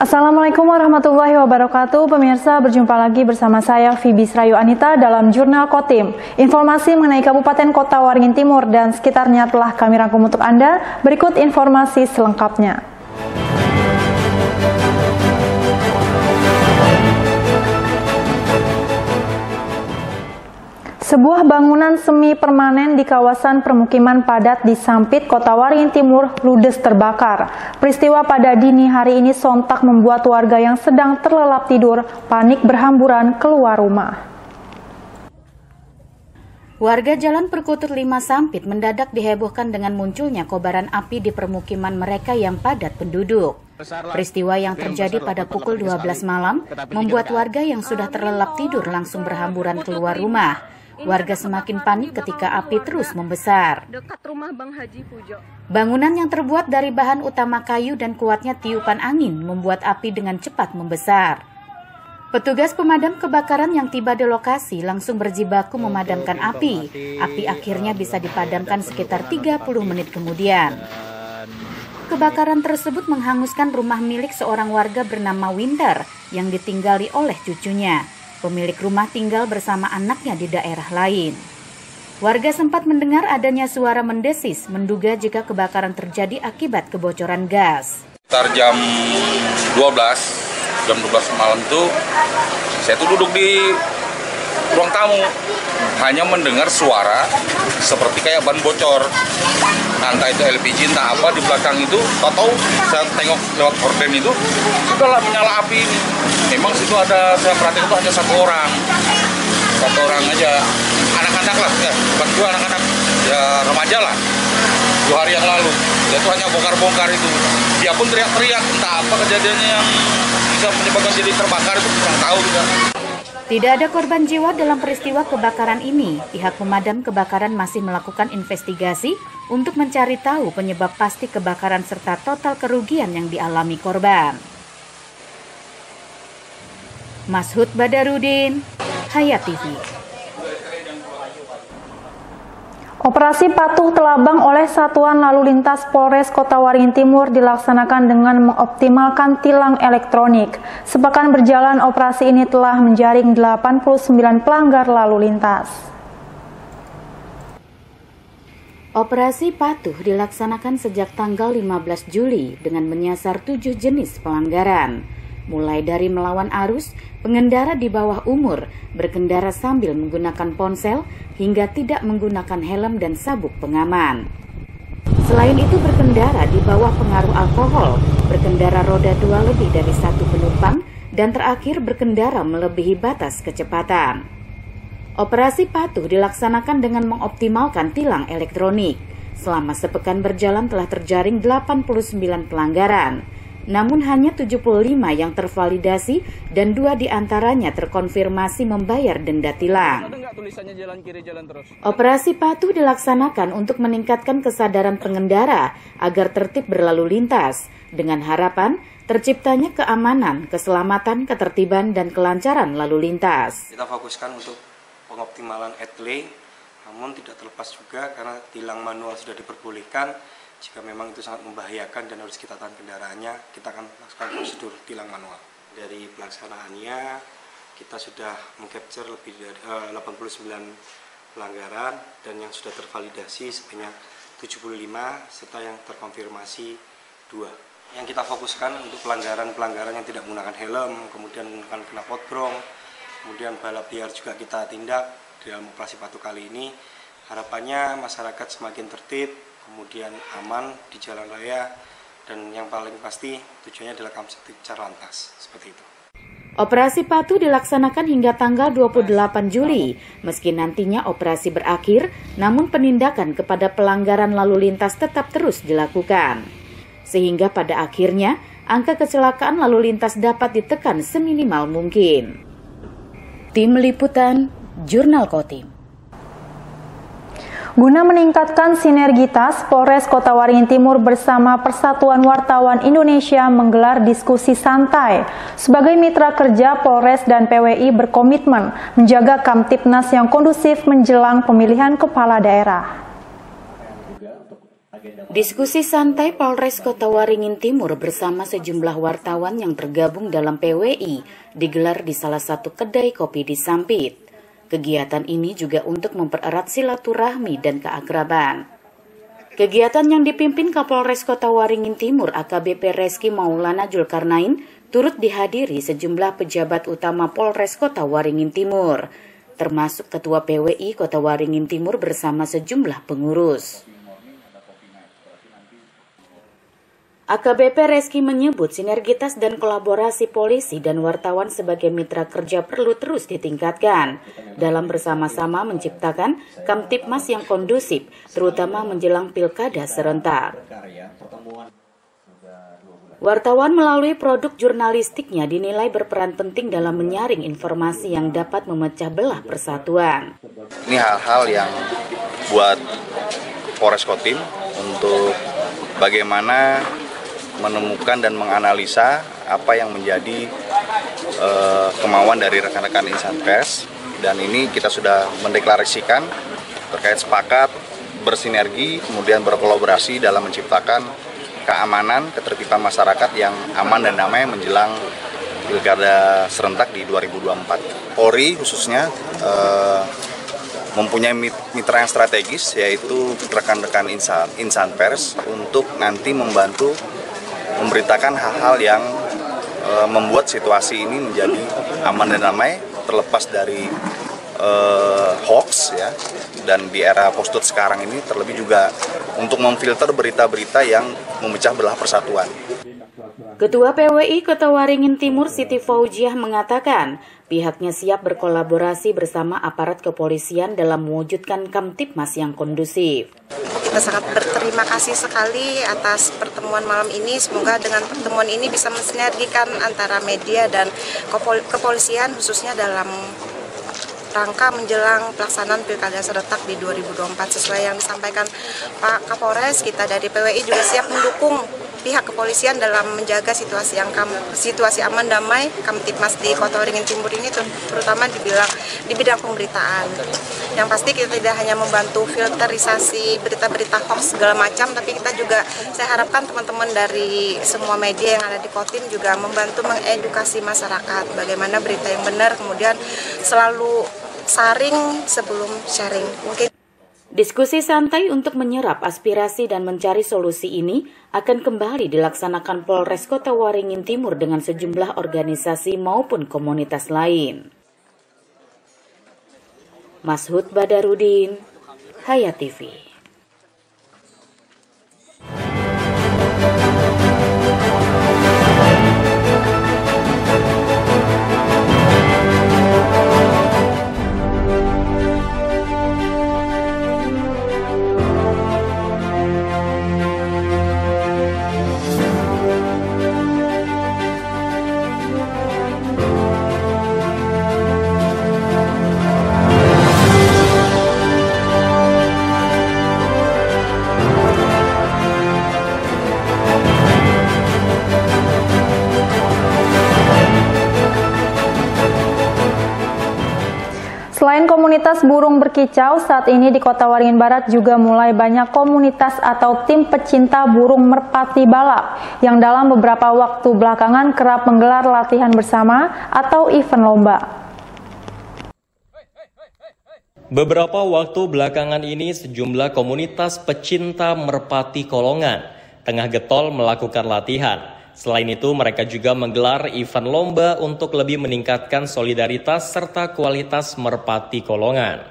Assalamualaikum warahmatullahi wabarakatuh. Pemirsa, berjumpa lagi bersama saya Fibi Srayu Anita dalam Jurnal Kotim. Informasi mengenai Kabupaten Kota Waringin Timur dan sekitarnya telah kami rangkum untuk Anda. Berikut informasi selengkapnya. Sebuah bangunan semi permanen di kawasan permukiman padat di Sampit, Kota Waringin Timur, ludes terbakar. Peristiwa pada dini hari ini sontak membuat warga yang sedang terlelap tidur panik berhamburan keluar rumah. Warga Jalan Perkutut 5 Sampit mendadak dihebohkan dengan munculnya kobaran api di permukiman mereka yang padat penduduk. Peristiwa yang terjadi pada pukul 12 malam membuat warga yang sudah terlelap tidur langsung berhamburan keluar rumah. Warga semakin panik ketika api terus membesar. Bangunan yang terbuat dari bahan utama kayu dan kuatnya tiupan angin membuat api dengan cepat membesar. Petugas pemadam kebakaran yang tiba di lokasi langsung berjibaku memadamkan api. Api akhirnya bisa dipadamkan sekitar 30 menit kemudian. Kebakaran tersebut menghanguskan rumah milik seorang warga bernama Winter yang ditinggali oleh cucunya. Pemilik rumah tinggal bersama anaknya di daerah lain. Warga sempat mendengar adanya suara mendesis, menduga jika kebakaran terjadi akibat kebocoran gas. Sekitar jam 12 malam itu, saya tuh duduk di ruang tamu, hanya mendengar suara seperti kayak ban bocor. Entah itu LPG, entah apa di belakang itu, tahu saya tengok lewat horden itu, sudahlah menyala api ini. Memang situ ada, saya perhatikan itu hanya satu orang aja, anak-anak lah, ya, bukan dua anak-anak, ya remaja lah, 2 hari yang lalu. Dia itu hanya bongkar-bongkar itu. Dia pun teriak-teriak, entah apa kejadiannya yang bisa menyebabkan jadi terbakar itu kurang tahu juga. Tidak ada korban jiwa dalam peristiwa kebakaran ini. Pihak pemadam kebakaran masih melakukan investigasi untuk mencari tahu penyebab pasti kebakaran serta total kerugian yang dialami korban. Mashud Badarudin, Hayat TV. Operasi patuh telabang oleh Satuan Lalu Lintas Polres Kota Waringin Timur dilaksanakan dengan mengoptimalkan tilang elektronik. Sepekan berjalan, operasi ini telah menjaring 89 pelanggar lalu lintas. Operasi patuh dilaksanakan sejak tanggal 15 Juli dengan menyasar 7 jenis pelanggaran. Mulai dari melawan arus, pengendara di bawah umur, berkendara sambil menggunakan ponsel, hingga tidak menggunakan helm dan sabuk pengaman. Selain itu berkendara di bawah pengaruh alkohol, berkendara roda 2 lebih dari 1 penumpang, dan terakhir berkendara melebihi batas kecepatan. Operasi patuh dilaksanakan dengan mengoptimalkan tilang elektronik. Selama sepekan berjalan telah terjaring 89 pelanggaran. Namun hanya 75 yang tervalidasi dan 2 diantaranya terkonfirmasi membayar denda tilang. Operasi patuh dilaksanakan untuk meningkatkan kesadaran pengendara agar tertib berlalu lintas, dengan harapan terciptanya keamanan, keselamatan, ketertiban, dan kelancaran lalu lintas. Kita fokuskan untuk pengoptimalan etle, namun tidak terlepas juga karena tilang manual sudah diperbolehkan. Jika memang itu sangat membahayakan dan harus kita tahan kendaraannya, kita akan melakukan prosedur tilang manual. Dari pelaksanaannya, kita sudah mengcapture lebih dari 89 pelanggaran dan yang sudah tervalidasi sebanyak 75 serta yang terkonfirmasi 2. Yang kita fokuskan untuk pelanggaran-pelanggaran yang tidak menggunakan helm, kemudian menggunakan knalpot brong, kemudian balap liar juga kita tindak dalam operasi patuh kali ini. Harapannya masyarakat semakin tertib, kemudian aman di jalan raya, dan yang paling pasti tujuannya adalah Kamtipmas lantas, seperti itu. Operasi patuh dilaksanakan hingga tanggal 28 Juli. Meski nantinya operasi berakhir, namun penindakan kepada pelanggaran lalu lintas tetap terus dilakukan. Sehingga pada akhirnya, angka kecelakaan lalu lintas dapat ditekan seminimal mungkin. Tim Liputan, Jurnal Kotim. Guna meningkatkan sinergitas, Polres Kota Waringin Timur bersama Persatuan Wartawan Indonesia menggelar diskusi santai. Sebagai mitra kerja, Polres dan PWI berkomitmen menjaga Kamtipnas yang kondusif menjelang pemilihan kepala daerah. Diskusi santai Polres Kota Waringin Timur bersama sejumlah wartawan yang tergabung dalam PWI digelar di salah satu kedai kopi di Sampit. Kegiatan ini juga untuk mempererat silaturahmi dan keakraban. Kegiatan yang dipimpin Kapolres Kota Waringin Timur AKBP Reski Maulana Zulkarnain turut dihadiri sejumlah pejabat utama Polres Kota Waringin Timur, termasuk Ketua PWI Kota Waringin Timur bersama sejumlah pengurus. AKBP Reski menyebut sinergitas dan kolaborasi polisi dan wartawan sebagai mitra kerja perlu terus ditingkatkan dalam bersama-sama menciptakan Kamtibmas yang kondusif, terutama menjelang pilkada serentak. Wartawan melalui produk jurnalistiknya dinilai berperan penting dalam menyaring informasi yang dapat memecah belah persatuan. Ini hal-hal yang buat Polres Kotim untuk bagaimana menemukan dan menganalisa apa yang menjadi kemauan dari rekan-rekan insan pers, dan ini kita sudah mendeklarasikan terkait sepakat bersinergi kemudian berkolaborasi dalam menciptakan keamanan, ketertiban masyarakat yang aman dan damai menjelang pilkada serentak di 2024. Polri khususnya mempunyai mitra yang strategis, yaitu rekan-rekan insan pers untuk nanti membantu memberitakan hal-hal yang membuat situasi ini menjadi aman dan damai, terlepas dari hoax ya, dan di era post-truth sekarang ini terlebih juga untuk memfilter berita-berita yang memecah belah persatuan. Ketua PWI Kota Waringin Timur Siti Faujiah mengatakan pihaknya siap berkolaborasi bersama aparat kepolisian dalam mewujudkan Kamtibmas yang kondusif. Kita sangat berterima kasih sekali atas pertemuan malam ini. Semoga dengan pertemuan ini bisa mensinergikan antara media dan kepolisian khususnya dalam rangka menjelang pelaksanaan pilkada serentak di 2024. Sesuai yang disampaikan Pak Kapolres, kita dari PWI juga siap mendukung pihak kepolisian dalam menjaga situasi aman damai Kamtibmas di Kota Waringin Timur ini, terutama di bidang pemberitaan. Yang pasti kita tidak hanya membantu filterisasi berita-berita hoax segala macam, tapi kita juga, saya harapkan teman-teman dari semua media yang ada di Kotim juga membantu mengedukasi masyarakat bagaimana berita yang benar, kemudian selalu saring sebelum sharing. Diskusi santai untuk menyerap aspirasi dan mencari solusi ini akan kembali dilaksanakan Polres Kota Waringin Timur dengan sejumlah organisasi maupun komunitas lain. Mashud Badarudin, Hayat TV. Selain komunitas burung berkicau, saat ini di Kota Waringin Barat juga mulai banyak komunitas atau tim pecinta burung merpati balap yang dalam beberapa waktu belakangan kerap menggelar latihan bersama atau event lomba. Beberapa waktu belakangan ini sejumlah komunitas pecinta merpati kolongan tengah getol melakukan latihan. Selain itu, mereka juga menggelar event lomba untuk lebih meningkatkan solidaritas serta kualitas merpati kolongan.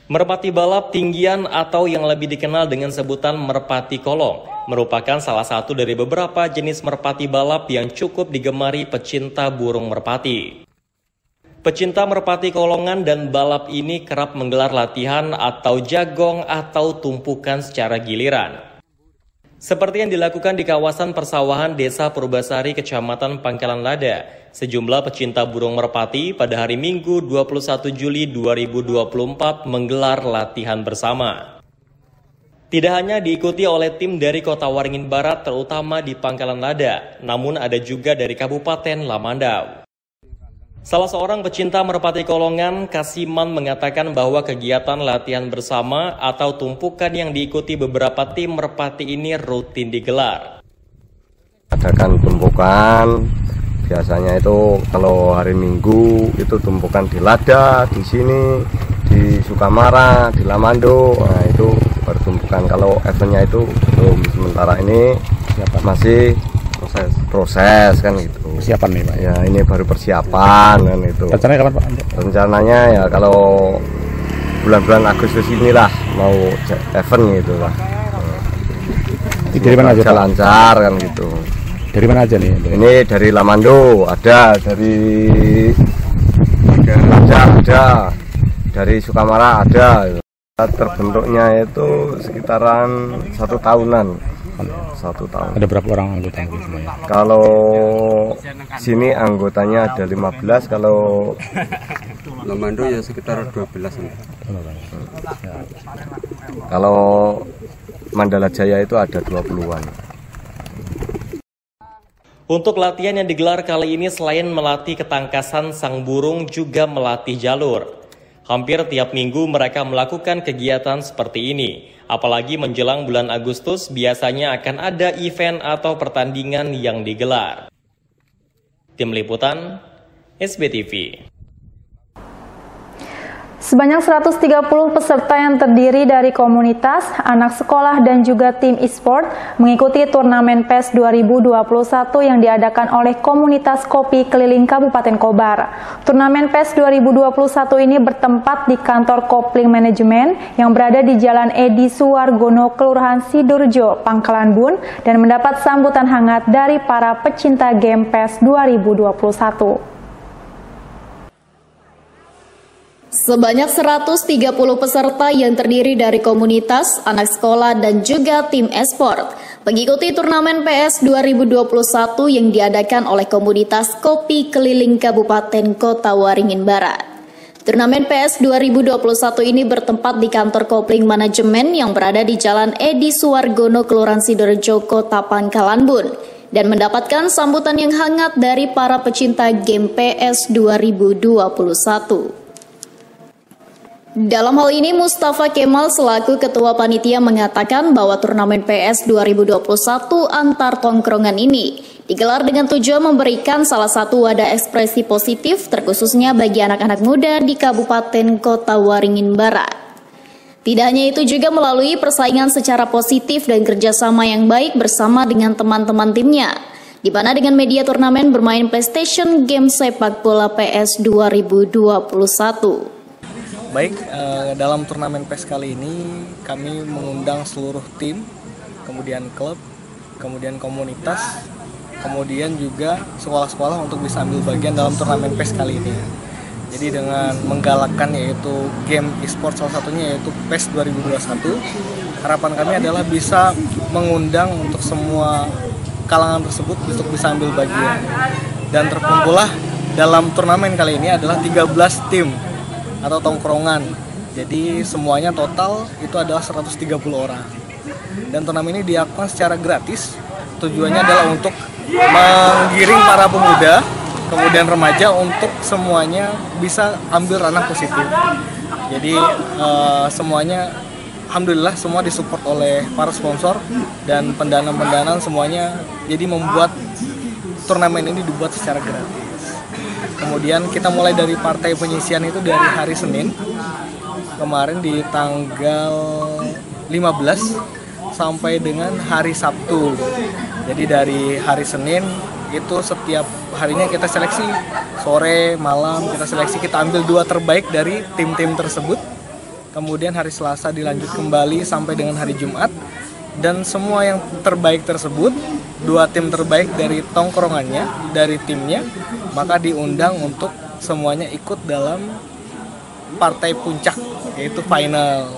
Merpati balap tinggian atau yang lebih dikenal dengan sebutan merpati kolong merupakan salah satu dari beberapa jenis merpati balap yang cukup digemari pecinta burung merpati. Pecinta merpati kolongan dan balap ini kerap menggelar latihan atau jagong atau tumpukan secara giliran. Seperti yang dilakukan di kawasan persawahan Desa Purbasari, Kecamatan Pangkalan Lada, sejumlah pecinta burung merpati pada hari Minggu 21 Juli 2024 menggelar latihan bersama. Tidak hanya diikuti oleh tim dari Kota Waringin Barat terutama di Pangkalan Lada, namun ada juga dari Kabupaten Lamandau. Salah seorang pecinta merpati kolongan, Kasiman, mengatakan bahwa kegiatan latihan bersama atau tumpukan yang diikuti beberapa tim merpati ini rutin digelar. Adakan tumpukan, biasanya itu kalau hari Minggu itu tumpukan di Lada, di sini, di Sukamara, di Lamando, nah itu baru tumpukan. Kalau eventnya itu belum, sementara ini masih proses kan gitu. Persiapan nih Pak? Ya ini baru persiapan kan itu. Rencananya kapan Pak? Rencananya ya kalau bulan-bulan Agustus inilah mau event gitu lah. Dari mana aja Pak? Lancar kan gitu. Dari mana aja nih? Ini dari Lamando ada, dari ada, dari Sukamara ada. Terbentuknya itu sekitaran 1 tahunan. 1 tahun. Ada berapa orang anggota semuanya? Kalau sini anggotanya ada 15, kalau Lamando ya sekitar 12. Kalau Mandala Jaya itu ada 20-an. Untuk latihan yang digelar kali ini selain melatih ketangkasan sang burung juga melatih jalur. Hampir tiap minggu mereka melakukan kegiatan seperti ini. Apalagi menjelang bulan Agustus biasanya akan ada event atau pertandingan yang digelar. Tim Liputan, SBTV. Sebanyak 130 peserta yang terdiri dari komunitas, anak sekolah, dan juga tim e-sport mengikuti turnamen PES 2021 yang diadakan oleh komunitas kopi keliling Kabupaten Kobar. Turnamen PES 2021 ini bertempat di kantor Kopling Manajemen yang berada di Jalan Edi Suwargono, Kelurahan Sidurjo, Pangkalan Bun, dan mendapat sambutan hangat dari para pecinta game PES 2021. Sebanyak 130 peserta yang terdiri dari komunitas, anak sekolah, dan juga tim e-sport mengikuti turnamen PES 2021 yang diadakan oleh komunitas kopi keliling Kabupaten Kota Waringin Barat. Turnamen PES 2021 ini bertempat di kantor Kopling Manajemen yang berada di Jalan Edi Suwargono, Kelurahan Sidorjo, Kota Pangkalan Bun, dan mendapatkan sambutan yang hangat dari para pecinta game PES 2021. Dalam hal ini, Mustafa Kemal selaku Ketua Panitia mengatakan bahwa turnamen PES 2021 antar tongkrongan ini digelar dengan tujuan memberikan salah satu wadah ekspresi positif terkhususnya bagi anak-anak muda di Kabupaten Kota Waringin Barat. Tidak hanya itu, juga melalui persaingan secara positif dan kerjasama yang baik bersama dengan teman-teman timnya, di mana dengan media turnamen bermain PlayStation game sepak bola PES 2021. Baik, dalam turnamen PES kali ini kami mengundang seluruh tim, kemudian klub, kemudian komunitas, kemudian juga sekolah-sekolah untuk bisa ambil bagian dalam turnamen PES kali ini. Jadi dengan menggalakkan yaitu game e-sport salah satunya yaitu PES 2021, harapan kami adalah bisa mengundang untuk semua kalangan tersebut untuk bisa ambil bagian. Dan terkumpullah dalam turnamen kali ini adalah 13 tim atau tongkrongan. Jadi semuanya total itu adalah 130 orang. Dan turnamen ini dilakukan secara gratis. Tujuannya adalah untuk menggiring para pemuda, kemudian remaja untuk semuanya bisa ambil ranah positif. Jadi semuanya alhamdulillah semua disupport oleh para sponsor dan pendanaan semuanya. Jadi membuat turnamen ini dibuat secara gratis. Kemudian kita mulai dari partai penyisian itu dari hari Senin kemarin di tanggal 15 sampai dengan hari Sabtu. Jadi dari hari Senin itu setiap harinya kita seleksi, sore, malam kita seleksi, kita ambil 2 terbaik dari tim-tim tersebut. Kemudian hari Selasa dilanjut kembali sampai dengan hari Jumat. Dan semua yang terbaik tersebut, 2 tim terbaik dari tongkrongannya, dari timnya, maka diundang untuk semuanya ikut dalam partai puncak, yaitu final.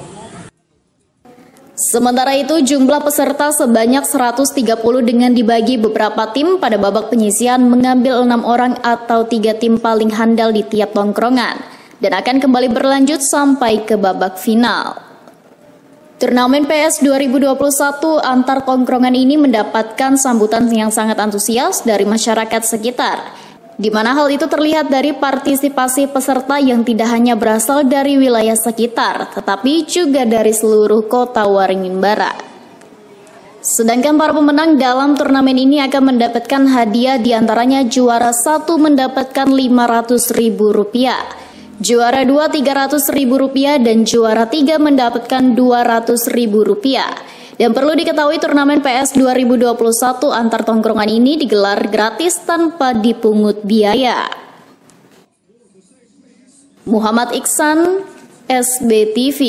Sementara itu, jumlah peserta sebanyak 130 dengan dibagi beberapa tim pada babak penyisian mengambil 6 orang atau 3 tim paling handal di tiap tongkrongan dan akan kembali berlanjut sampai ke babak final. Turnamen PES 2021 antar tongkrongan ini mendapatkan sambutan yang sangat antusias dari masyarakat sekitar, di mana hal itu terlihat dari partisipasi peserta yang tidak hanya berasal dari wilayah sekitar, tetapi juga dari seluruh kota Waringin Barat. Sedangkan para pemenang dalam turnamen ini akan mendapatkan hadiah, diantaranya juara 1 mendapatkan Rp500.000, juara 2 Rp300.000, dan juara 3 mendapatkan Rp200.000. Dan perlu diketahui turnamen PS 2021 antar tongkrongan ini digelar gratis tanpa dipungut biaya. Muhammad Iksan, SBTV.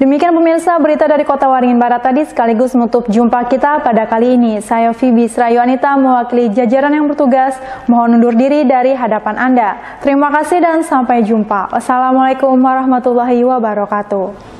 Demikian pemirsa berita dari Kota Waringin Barat tadi sekaligus menutup jumpa kita pada kali ini. Saya Fibi Srayuanita mewakili jajaran yang bertugas mohon undur diri dari hadapan Anda. Terima kasih dan sampai jumpa. Wassalamualaikum warahmatullahi wabarakatuh.